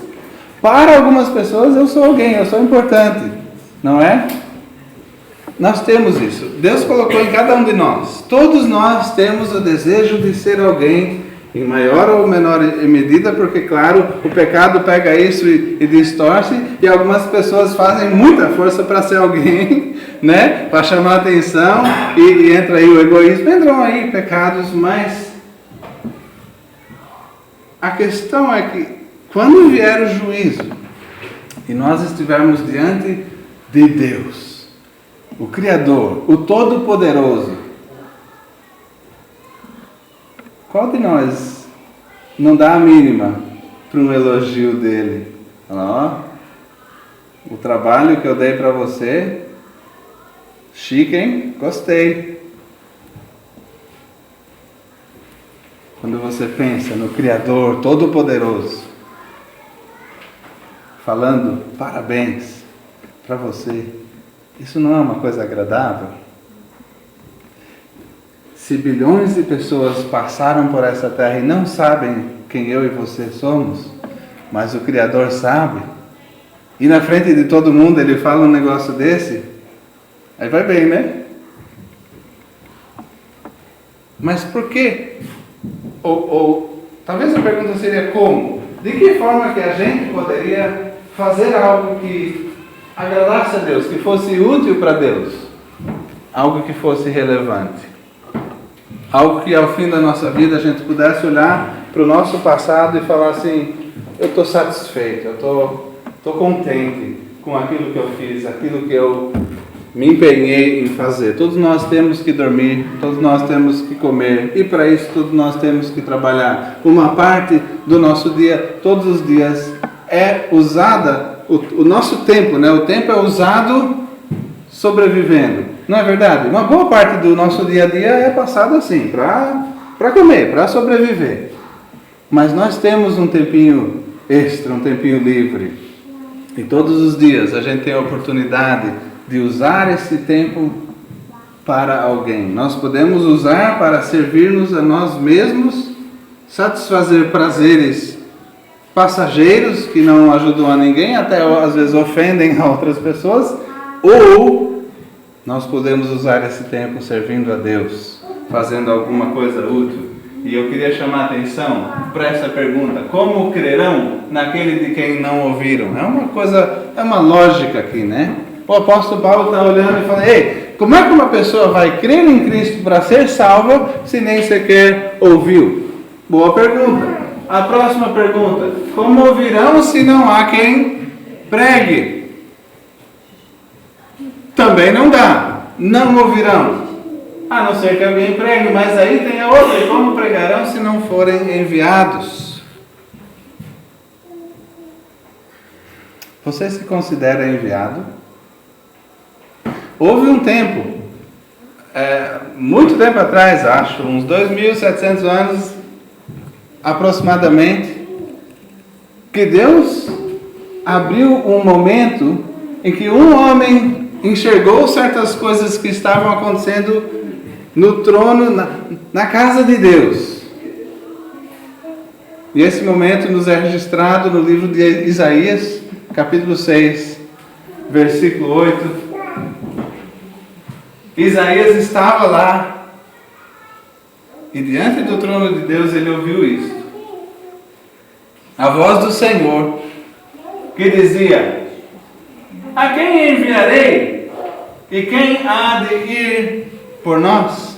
para algumas pessoas eu sou alguém, eu sou importante, não é? Nós temos isso. Deus colocou em cada um de nós. Todos nós temos o desejo de ser alguém, em maior ou menor medida, porque, claro, o pecado pega isso e distorce, e algumas pessoas fazem muita força para ser alguém, né? Para chamar a atenção, e entra aí o egoísmo, entram aí pecados, mas a questão é que, quando vier o juízo, e nós estivermos diante de Deus, o Criador, o Todo-Poderoso, qual de nós não dá a mínima para um elogio dele? Fala, ó, o trabalho que eu dei para você, chique, hein? Gostei. Quando você pensa no Criador Todo-Poderoso, falando parabéns para você, isso não é uma coisa agradável? Se bilhões de pessoas passaram por essa terra e não sabem quem eu e você somos, mas o Criador sabe, e na frente de todo mundo ele fala um negócio desse, aí vai bem, né? Mas por quê? Ou talvez a pergunta seria como? De que forma que a gente poderia fazer algo que agradasse a Deus, que fosse útil para Deus, algo que fosse relevante, algo que ao fim da nossa vida a gente pudesse olhar para o nosso passado e falar assim, eu estou satisfeito, eu estou contente com aquilo que eu fiz, aquilo que eu me empenhei em fazer. Todos nós temos que dormir, todos nós temos que comer, e para isso todos nós temos que trabalhar. Uma parte do nosso dia, todos os dias, é usada, o nosso tempo, né? O tempo é usado sobrevivendo, não é verdade? Uma boa parte do nosso dia a dia é passado assim, para comer, para sobreviver. Mas nós temos um tempinho extra, um tempinho livre, e todos os dias a gente tem a oportunidade de usar esse tempo para alguém. Nós podemos usar para servir-nos a nós mesmos, satisfazer prazeres passageiros que não ajudam a ninguém, até às vezes ofendem a outras pessoas, ou nós podemos usar esse tempo servindo a Deus, fazendo alguma coisa útil. E eu queria chamar a atenção para essa pergunta: como crerão naquele de quem não ouviram? É uma lógica aqui, né? O apóstolo Paulo está olhando e falando, ei, como é que uma pessoa vai crer em Cristo para ser salva se nem sequer ouviu? Boa pergunta. A próxima pergunta: como ouvirão se não há quem pregue? Também não dá. Não ouvirão, a não ser que alguém pregue. Mas aí tem a outra: como pregarão se não forem enviados? Você se considera enviado? Houve um tempo, muito tempo atrás, acho, uns 2.700 anos aproximadamente, que Deus abriu um momento em que um homem enxergou certas coisas que estavam acontecendo no trono, na casa de Deus. E esse momento nos é registrado no livro de Isaías, capítulo 6, versículo 8. Isaías estava lá e diante do trono de Deus ele ouviu isto. A voz do Senhor que dizia: a quem enviarei? E quem há de ir por nós?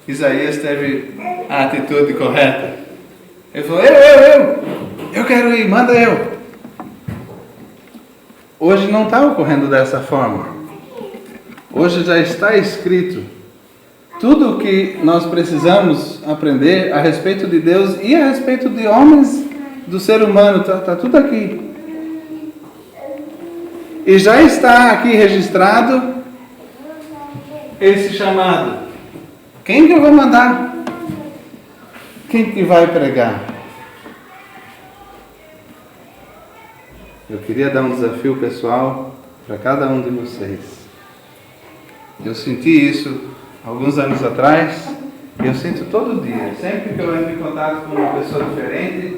Isaías teve a atitude correta. Ele falou, eu quero ir, manda eu. Hoje não está ocorrendo dessa forma. Hoje já está escrito tudo o que nós precisamos aprender a respeito de Deus e a respeito de homens, do ser humano, está tudo aqui. E já está aqui registrado esse chamado. Quem que eu vou mandar? Quem que vai pregar? Eu queria dar um desafio pessoal para cada um de vocês. Eu senti isso alguns anos atrás, e eu sinto todo dia. Sempre que eu entro em contato com uma pessoa diferente,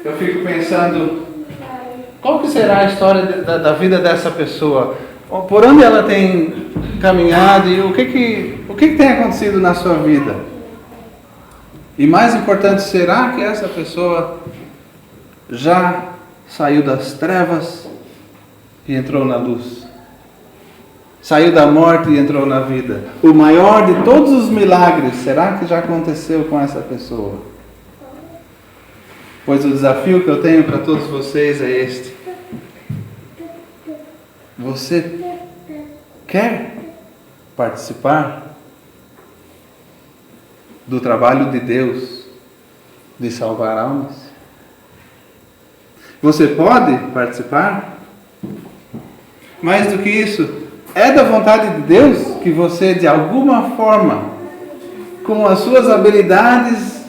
eu fico pensando, qual que será a história da vida dessa pessoa? Por onde ela tem caminhado e o que tem acontecido na sua vida? E mais importante, será que essa pessoa já saiu das trevas e entrou na luz? Saiu da morte e entrou na vida? O maior de todos os milagres, será que já aconteceu com essa pessoa? Pois o desafio que eu tenho para todos vocês é este. Você quer participar do trabalho de Deus de salvar almas? Você pode participar? Mais do que isso, é da vontade de Deus que você, de alguma forma, com as suas habilidades,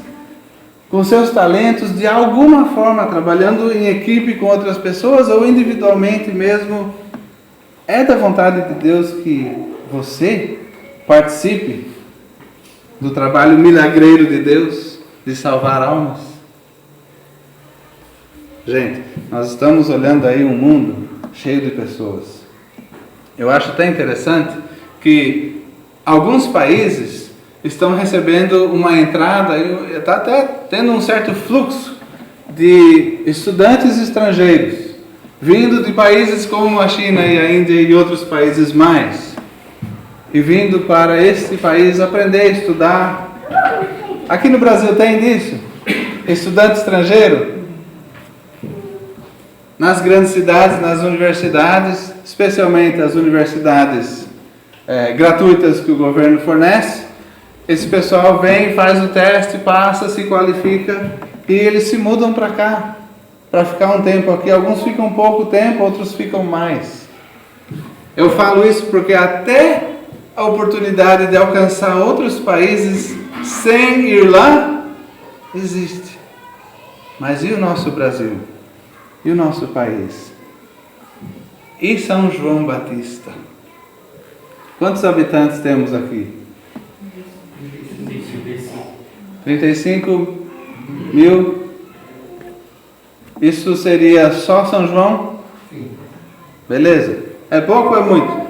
com seus talentos, de alguma forma, trabalhando em equipe com outras pessoas ou individualmente mesmo, é da vontade de Deus que você participe do trabalho milagreiro de Deus de salvar almas? Gente, nós estamos olhando aí um mundo cheio de pessoas. Eu acho até interessante que alguns países estão recebendo uma entrada, está até tendo um certo fluxo de estudantes estrangeiros, vindo de países como a China e a Índia e outros países mais, e vindo para este país aprender a estudar. Aqui no Brasil tem disso? Estudante estrangeiro? Nas grandes cidades, nas universidades, especialmente as universidades gratuitas que o governo fornece, esse pessoal vem, faz o teste, passa, se qualifica e eles se mudam para cá, para ficar um tempo aqui. Alguns ficam pouco tempo, outros ficam mais. Eu falo isso porque até a oportunidade de alcançar outros países sem ir lá existe. Mas e o nosso Brasil? E o nosso país? E São João Batista? Quantos habitantes temos aqui? 35 mil. Isso seria só São João? Beleza. É pouco ou é muito?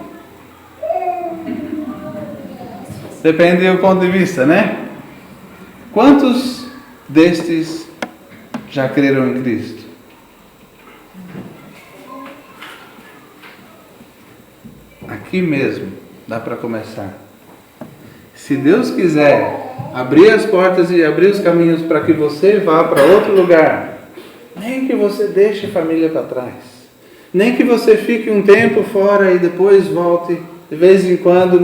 Depende do ponto de vista, né? Quantos destes já creram em Cristo? Aqui mesmo dá para começar. Se Deus quiser abrir as portas e abrir os caminhos para que você vá para outro lugar, nem que você deixe a família para trás, nem que você fique um tempo fora e depois volte de vez em quando,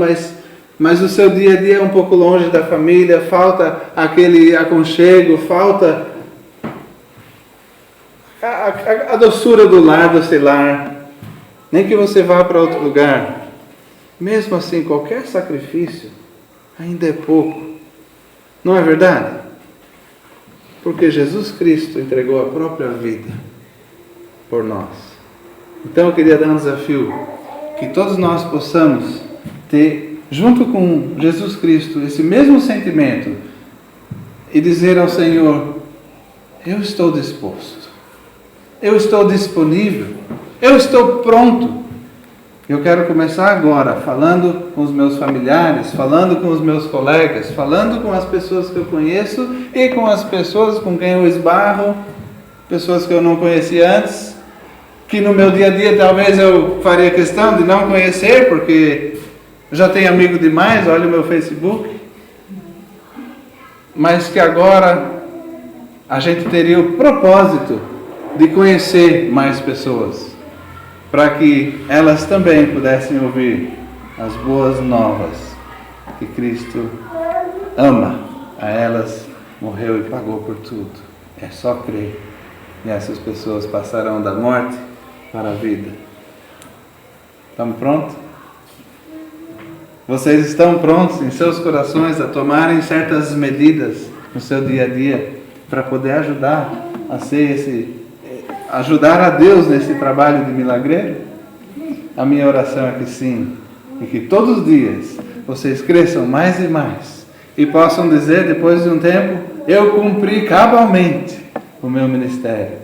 mas o seu dia a dia é um pouco longe da família, falta aquele aconchego, falta a doçura do lar, do seu lar, nem que você vá para outro lugar. Mesmo assim, qualquer sacrifício ainda é pouco. Não é verdade? Porque Jesus Cristo entregou a própria vida por nós. Então eu queria dar um desafio, que todos nós possamos ter, junto com Jesus Cristo, esse mesmo sentimento e dizer ao Senhor: eu estou disposto, eu estou disponível, eu estou pronto. Eu quero começar agora falando com os meus familiares, falando com os meus colegas, falando com as pessoas que eu conheço e com as pessoas com quem eu esbarro, pessoas que eu não conhecia antes, que no meu dia a dia talvez eu faria questão de não conhecer, porque já tenho amigo demais, olha o meu Facebook. mas que agora a gente teria o propósito de conhecer mais pessoas, para que elas também pudessem ouvir as boas novas que Cristo ama a elas, morreu e pagou por tudo. É só crer e essas pessoas passarão da morte para a vida. Estamos prontos? Vocês estão prontos em seus corações a tomarem certas medidas no seu dia a dia para poder ajudar a Deus nesse trabalho de milagreiro? A minha oração é que sim, e que todos os dias vocês cresçam mais e mais e possam dizer depois de um tempo: eu cumpri cabalmente o meu ministério.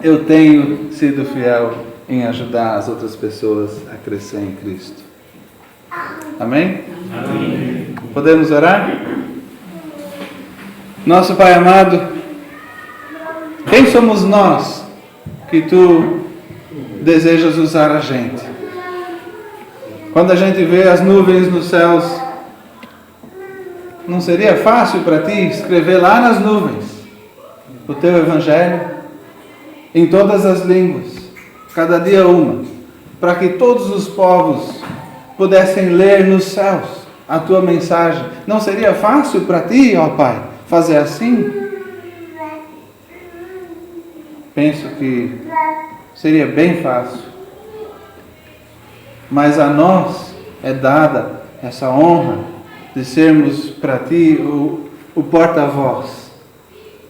Eu tenho sido fiel em ajudar as outras pessoas a crescer em Cristo. Amém? Amém. Podemos orar? Nosso Pai amado, quem somos nós que Tu desejas usar a gente? Quando a gente vê as nuvens nos céus, não seria fácil para Ti escrever lá nas nuvens o Teu Evangelho em todas as línguas, cada dia uma, para que todos os povos pudessem ler nos céus a Tua mensagem? Não seria fácil para Ti, ó Pai, fazer assim? Penso que seria bem fácil. Mas a nós é dada essa honra de sermos para Ti o porta-voz,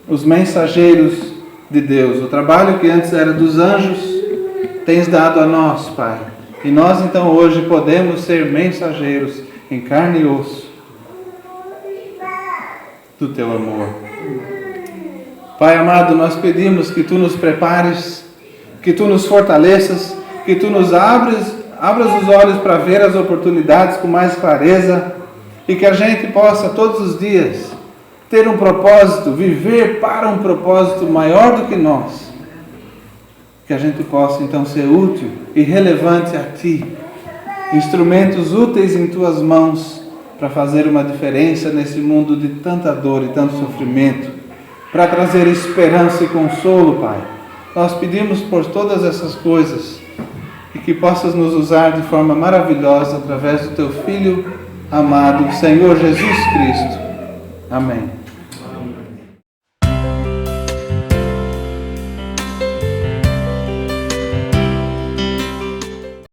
os mensageiros de Deus. O trabalho que antes era dos anjos, Tens dado a nós, Pai. E nós então hoje podemos ser mensageiros em carne e osso do Teu amor. Pai amado, nós pedimos que Tu nos prepares, que Tu nos fortaleças, que Tu nos abras os olhos para ver as oportunidades com mais clareza e que a gente possa todos os dias ter um propósito, viver para um propósito maior do que nós. Que a gente possa então ser útil e relevante a Ti, instrumentos úteis em Tuas mãos para fazer uma diferença nesse mundo de tanta dor e tanto sofrimento, para trazer esperança e consolo, Pai. Nós pedimos por todas essas coisas e que possas nos usar de forma maravilhosa através do Teu Filho amado, Senhor Jesus Cristo. Amém.